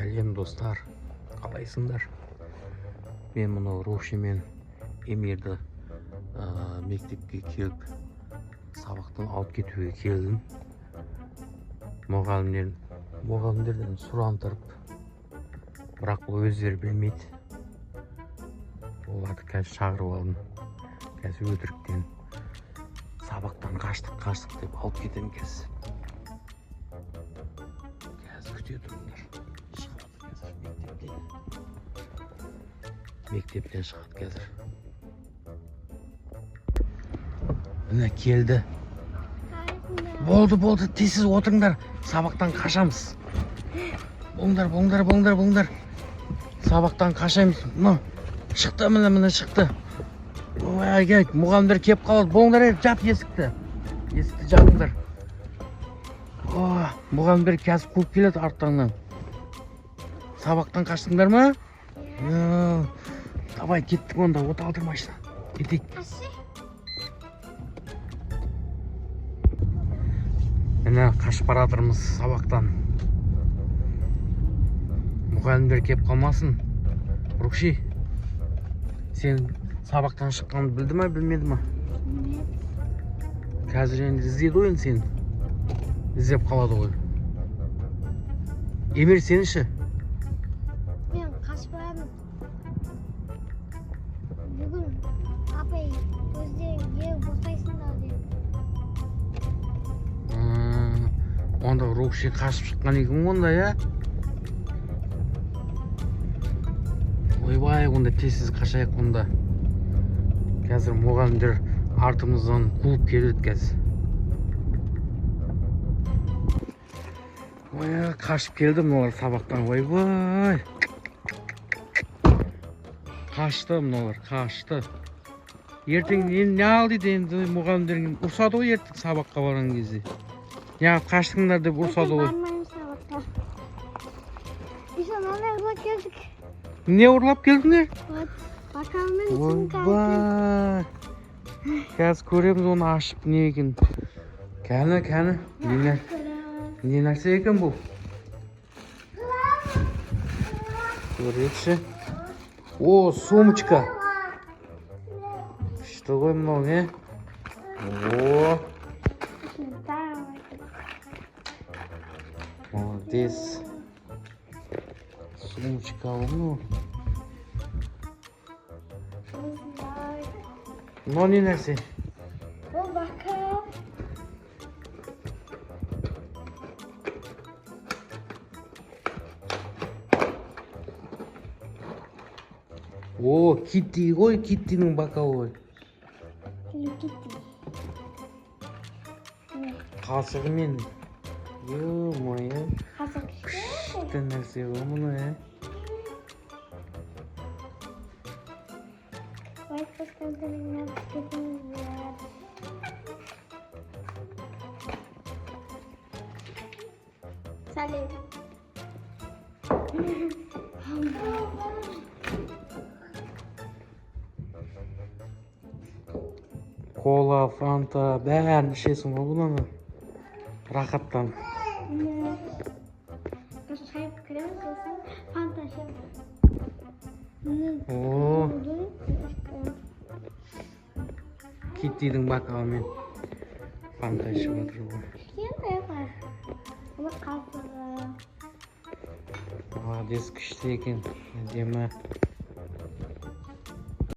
Сәлем достар, қалайсыңдар? Мен мұны Рухши мен Эмирді мектепке келіп сабақтан алып кетуге келдім. Мұғалімдерден сұрантырып, бірақ бұл өздері білмейді. Оларды қазір шағырып алдым. Қазір өтіріктен сабақтан қаштық деп алып кетемін қазір. Күте тұрыңдар. Шығады қазір мектептен шығады қазір. Міне келді. Болды, тезсіз отырыңдар. Сабақтан қашамыз. Болыңдар. Сабақтан қашамыз. Шықты, міне шықты. Ой, келік, мұғалімдер кеп қалады. Болыңдар, жап есікті. Есікті жабыңдар. Мұғалімдер қазір қуып келеді арттарынан. Сабақтан қаштыңдар ма? Давай, кеттік онда, оталдыр машина. Кетейік. Міне қашып баратырмыз сабақтан. Мұғалімдер кеп қалмасын. Рухши, сен сабақтан шыққанды білді ма, білмеді ма? Қазір енді іздеді ойын сен. Іздеп қалады ғой. Эмир, сен ше? Мен қашып барамын. Бүгін апай өздері босайсыңдар деді. Онда Рухши қашып шыққан екен онда, я? Ойбай, онда тезсіз қашайық онда. Қазір мұғалімдер артымыздан қуып келеді қазір. Ой, қашып келді мұналар сабақтан. Ойбай. Қашты мұналар, қашты. Ертең не ал дейді енді мұғалімдерге ұрсады ғой ертең сабаққа барған кезде. Неғып қаштыңдар деп ұрсады ғой. Не ұрлап келдіңдер? Ойбай. Қазір көреміз оны ашып не екен. Кәні. Не нәрсе екен бұл? Көрейікші. О, сумочка. Күшті ғой мынау, не? О. Молодец. Сумочка onu. Ne neresi? Bu bakalım. O Kitty koy, Kitty'nin bakalım. Kitty. Kasıgымен. Yo-moyo. Kasık. Күшті нәрсе ғой мұны, е? Салют. Кола, фанта, бәрін ішесің ғой бұны. Рахаттан. О, Kitty'дің бақалымен фанта ішіп отыр ғой. Молодец, күшті екен. Әдемі.